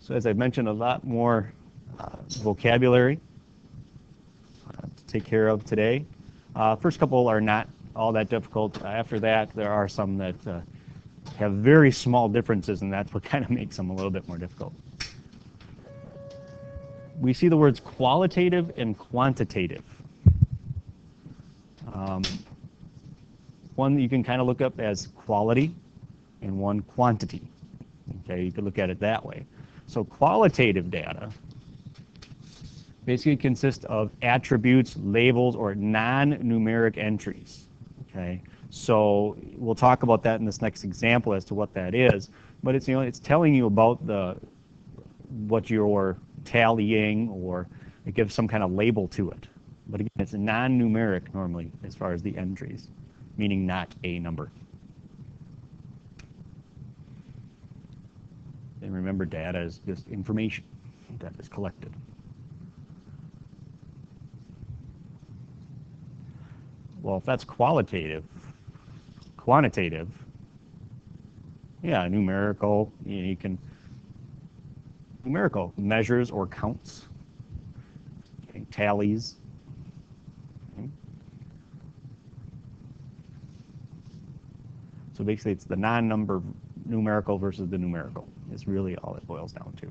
So as I mentioned, a lot more vocabulary to take care of today. First couple are not all that difficult. After that, there are some that have very small differences, and that's what kind of makes them a little bit more difficult. We see the words qualitative and quantitative. One that you can kind of look up as quality and one quantity. Okay, you could look at it that way. So qualitative data basically consists of attributes, labels, or non-numeric entries. Okay, so we'll talk about that in this next example as to what that is. But it's, it's telling you about what you're tallying, or it gives some kind of label to it. But again, it's non-numeric normally as far as the entries, meaning not a number. And remember, data is just information that is collected. Well, if that's qualitative, quantitative, yeah, numerical, you can, numerical measures or counts, okay, tallies. Okay. So basically it's the non-number numerical versus the numerical is really all it boils down to.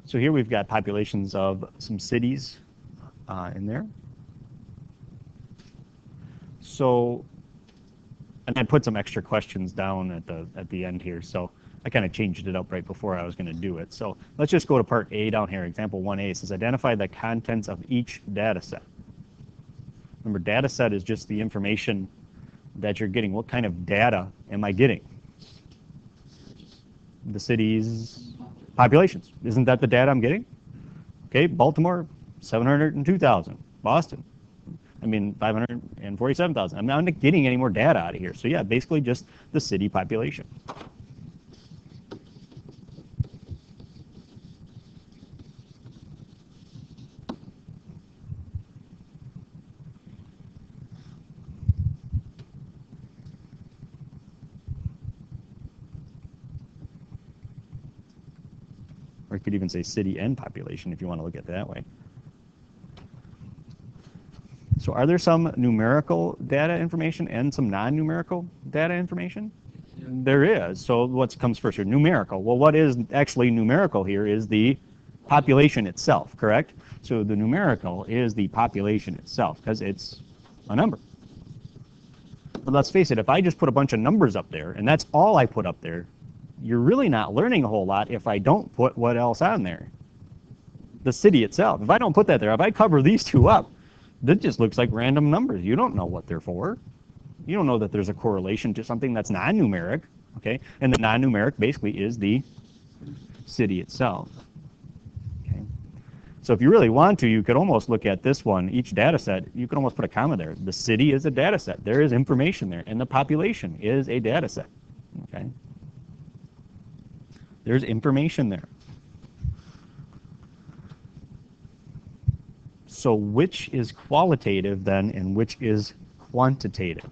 So here we've got populations of some cities in there. So, and I put some extra questions down at the end here. So I kind of changed it up right before I was going to do it. So let's just go to part A down here. Example 1A says identify the contents of each data set. Remember, data set is just the information that you're getting. What kind of data am I getting? The city's populations. Isn't that the data I'm getting? Okay, Baltimore, 702,000. Boston, 547,000. I'm not getting any more data out of here. So yeah, basically just the city population. Or you could even say city and population if you want to look at it that way. So are there some numerical data information and some non-numerical data information? Yeah. There is. So what comes first here? Numerical. Well, what is actually numerical here is the population itself, correct? So the numerical is the population itself because it's a number. But let's face it, if I just put a bunch of numbers up there and that's all I put up there, you're really not learning a whole lot if I don't put what else on there. The city itself. If I don't put that there, if I cover these two up, that just looks like random numbers. You don't know what they're for. You don't know that there's a correlation to something that's non-numeric, okay? And the non-numeric basically is the city itself, okay? So if you really want to, you could almost look at this one, each data set, you could almost put a comma there. The city is a data set. There is information there, and the population is a data set, okay? There's information there. So which is qualitative then and which is quantitative?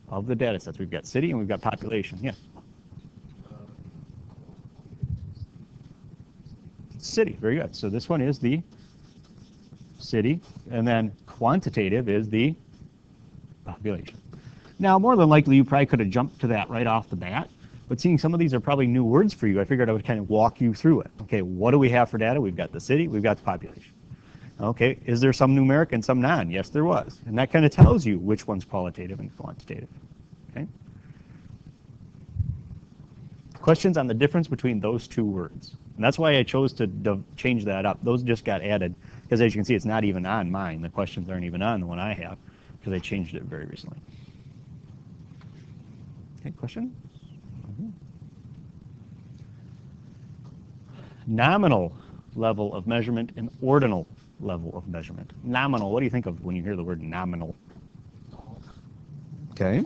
Of the data sets, we've got city and we've got population. Yeah. City, very good. So this one is the city, and then quantitative is the population. Now, more than likely, you probably could have jumped to that right off the bat. But seeing some of these are probably new words for you, I figured I would kind of walk you through it. Okay, what do we have for data? We've got the city, we've got the population. Okay, is there some numeric and some non? Yes, there was. And that kind of tells you which one's qualitative and quantitative. Okay. Questions on the difference between those two words. And that's why I chose to change that up. Those just got added, because as you can see, it's not even on mine. The questions aren't even on the one I have, because I changed it very recently. Okay, question? Nominal level of measurement and ordinal level of measurement. Nominal, what do you think of when you hear the word nominal? Okay.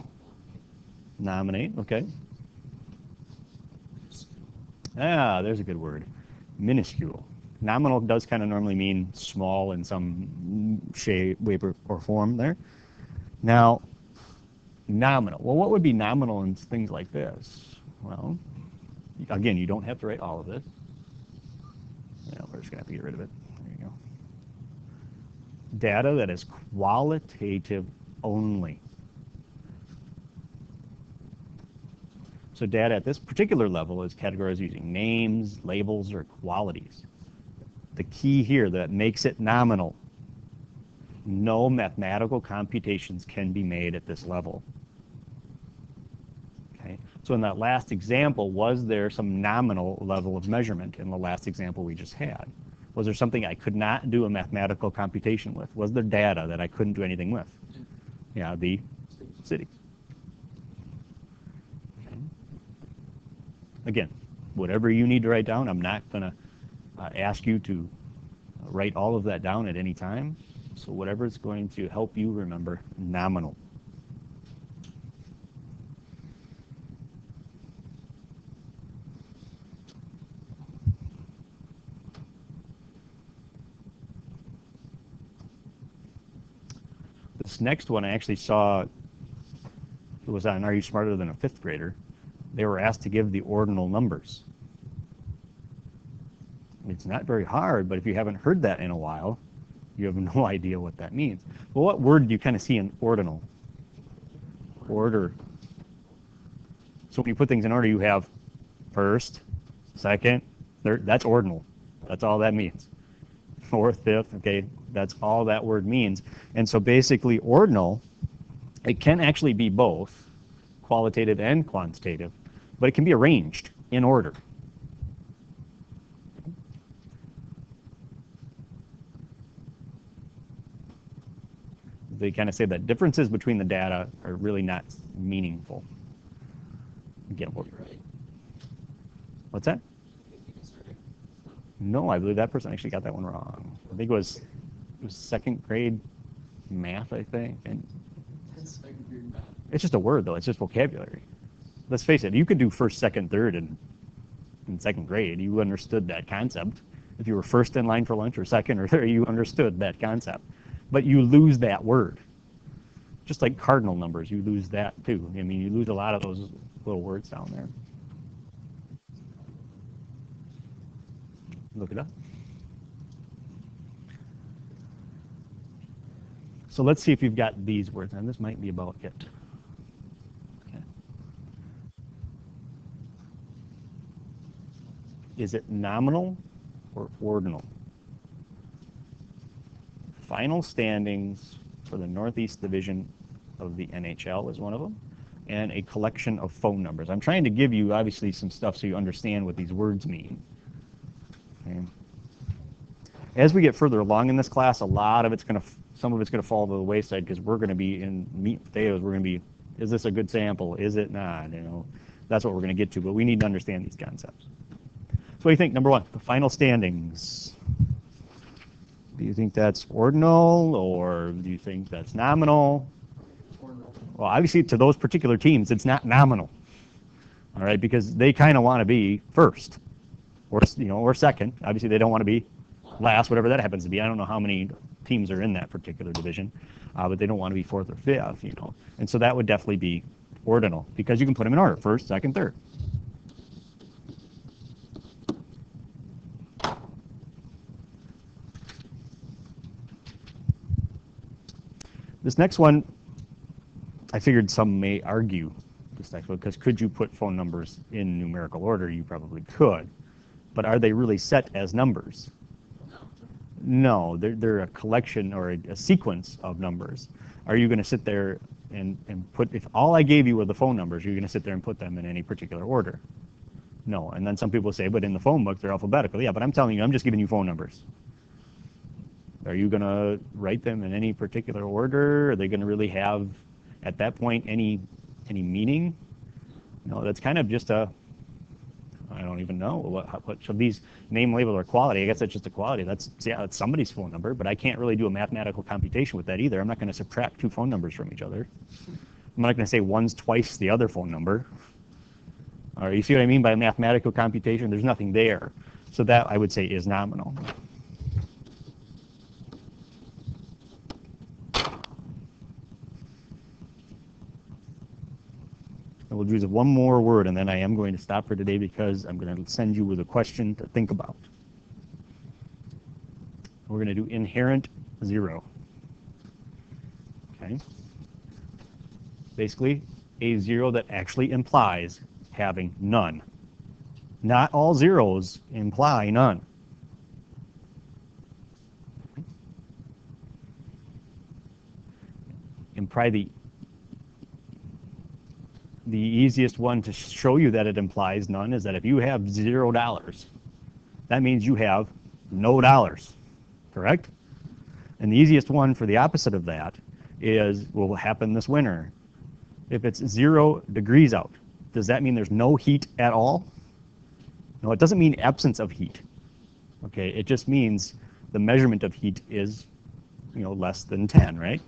Nominate, okay. Ah, there's a good word. Minuscule. Nominal does kind of normally mean small in some shape, way, or form there. Now, nominal. Well, what would be nominal in things like this? Well, again, you don't have to write all of this. Yeah, we're just going to have to get rid of it. There you go. Data that is qualitative only. So data at this particular level is categorized using names, labels, or qualities. The key here that makes it nominal, no mathematical computations can be made at this level. Okay. So in that last example, was there some nominal level of measurement in the last example we just had? Was there something I could not do a mathematical computation with? Was there data that I couldn't do anything with? Yeah, the cities. Okay. Again, whatever you need to write down, I'm not going to ask you to write all of that down at any time. So whatever is going to help you remember nominal. This next one I actually saw, it was on Are You Smarter Than a Fifth Grader? They were asked to give the ordinal numbers. It's not very hard, but if you haven't heard that in a while, you have no idea what that means. Well, what word do you kind of see in ordinal? Order. So when you put things in order, you have first, second, third. That's ordinal. That's all that means. Fourth, fifth, okay, that's all that word means. And so basically ordinal, it can actually be both qualitative and quantitative, but it can be arranged in order. They kind of say that differences between the data are really not meaningful. Again, what's that? No, I believe that person actually got that one wrong. I think it was second grade math, I think. And it's just a word, though. It's just vocabulary. Let's face it. You could do first, second, third in second grade. You understood that concept. If you were first in line for lunch or second or third, you understood that concept. But you lose that word. Just like cardinal numbers, you lose that too. I mean, you lose a lot of those little words down there. Look it up. So let's see if you've got these words, and this might be about it. Okay. Is it nominal or ordinal? Final standings for the Northeast Division of the NHL is one of them, and a collection of phone numbers. I'm trying to give you, obviously, some stuff so you understand what these words mean. Okay. As we get further along in this class, some of it's going to fall to the wayside because we're going to be in meat and potatoes. We're going to be, is this a good sample? Is it not? You know, that's what we're going to get to, but we need to understand these concepts. So what do you think? Number one, the final standings. Do you think that's ordinal, or do you think that's nominal? Ordinal. Well, obviously, to those particular teams, it's not nominal. All right, because they kind of want to be first, or second. Obviously, they don't want to be last, whatever that happens to be. I don't know how many teams are in that particular division, but they don't want to be fourth or fifth, And so that would definitely be ordinal because you can put them in order: first, second, third. This next one, I figured some may argue this next one, because could you put phone numbers in numerical order? You probably could. But are they really set as numbers? No, they're a collection or a sequence of numbers. Are you going to sit there and put, if all I gave you were the phone numbers, you're going to sit there and put them in any particular order? No. And then some people say, but in the phone book, they're alphabetical. Yeah, but I'm telling you, I'm just giving you phone numbers. Are you going to write them in any particular order? Are they going to really have, at that point, any meaning? No, that's kind of just I don't even know what should these name, label, or quality. I guess that's just a quality. That's somebody's phone number, but I can't really do a mathematical computation with that either. I'm not going to subtract two phone numbers from each other. I'm not going to say one's twice the other phone number. All right, you see what I mean by mathematical computation? There's nothing there. So that, I would say, is nominal. We'll use one more word, and then I am going to stop for today because I'm going to send you with a question to think about. We're going to do inherent zero. Okay. Basically, a zero that actually implies having none. Not all zeros imply none. And probably the easiest one to show you that it implies none is that if you have $0, that means you have no dollars, correct? And the easiest one for the opposite of that is what will happen this winter. If it's 0 degrees out, does that mean there's no heat at all? No, it doesn't mean absence of heat. Okay, it just means the measurement of heat is, less than 10, right?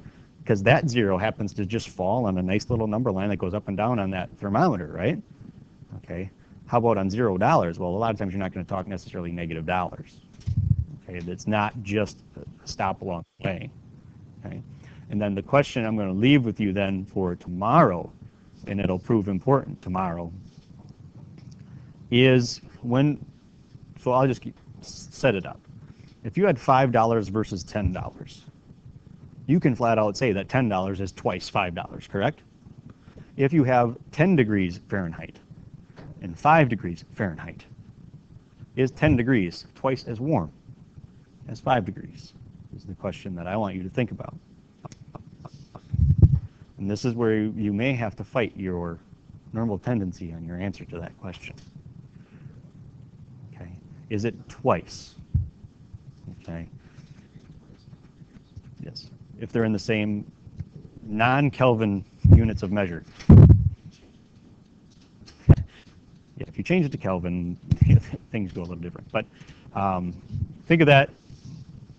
Because that 0 happens to just fall on a nice little number line that goes up and down on that thermometer, right? Okay, how about on $0? Well, a lot of times you're not going to talk necessarily negative dollars. Okay, it's not just a stop along the way. Okay, and then the question I'm going to leave with you then for tomorrow, and it'll prove important tomorrow, is so I'll just set it up. If you had $5 versus $10, you can flat out say that $10 is twice $5, correct? If you have 10 degrees Fahrenheit and 5 degrees Fahrenheit, is 10 degrees twice as warm as 5 degrees? Is the question that I want you to think about. And this is where you may have to fight your normal tendency on your answer to that question. Okay, is it twice? Okay. Yes. If they're in the same non-Kelvin units of measure. Yeah, if you change it to Kelvin, things go a little different. But think of that,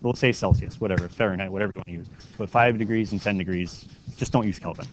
we'll say Celsius, whatever, Fahrenheit, whatever you want to use. But 5 degrees and 10 degrees, just don't use Kelvin.